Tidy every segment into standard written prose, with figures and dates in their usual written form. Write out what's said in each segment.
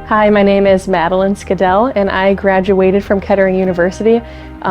Hi, my name is Madeline Skedel, and I graduated from Kettering University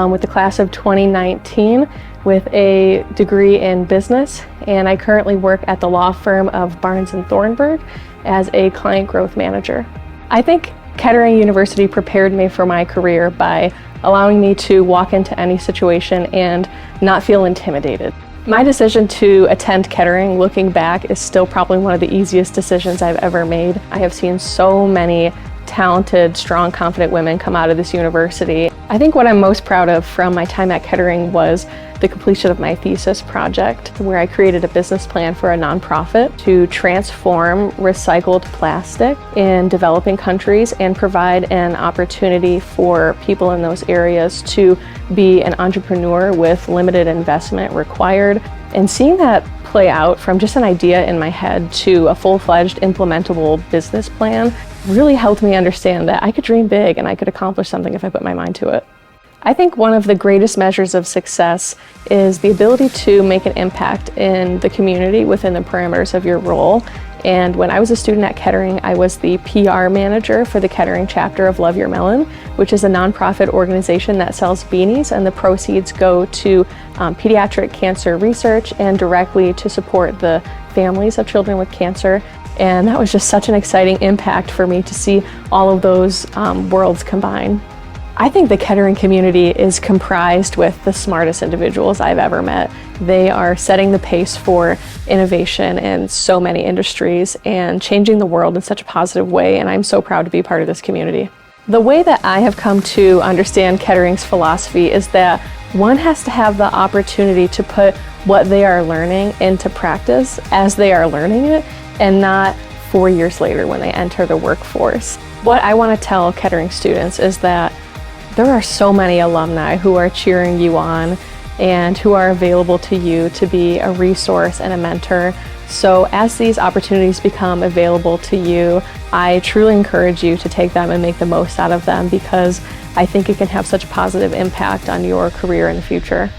with the class of 2019 with a degree in business, and I currently work at the law firm of Barnes & Thornburg as a client growth manager. I think Kettering University prepared me for my career by allowing me to walk into any situation and not feel intimidated. My decision to attend Kettering, looking back, is still probably one of the easiest decisions I've ever made. I have seen so many talented, strong, confident women come out of this university. I think what I'm most proud of from my time at Kettering was the completion of my thesis project, where I created a business plan for a nonprofit to transform recycled plastic in developing countries and provide an opportunity for people in those areas to be an entrepreneur with limited investment required. And seeing that play out from just an idea in my head to a full-fledged implementable business plan really helped me understand that I could dream big and I could accomplish something if I put my mind to it. I think one of the greatest measures of success is the ability to make an impact in the community within the parameters of your role. And when I was a student at Kettering, I was the PR manager for the Kettering chapter of Love Your Melon, which is a nonprofit organization that sells beanies, and the proceeds go to pediatric cancer research and directly to support the families of children with cancer. And that was just such an exciting impact for me to see all of those worlds combine. I think the Kettering community is comprised with the smartest individuals I've ever met. They are setting the pace for innovation in so many industries and changing the world in such a positive way, and I'm so proud to be part of this community. The way that I have come to understand Kettering's philosophy is that one has to have the opportunity to put what they are learning into practice as they are learning it, and not 4 years later when they enter the workforce. What I want to tell Kettering students is that there are so many alumni who are cheering you on and who are available to you to be a resource and a mentor. So as these opportunities become available to you, I truly encourage you to take them and make the most out of them, because I think it can have such a positive impact on your career in the future.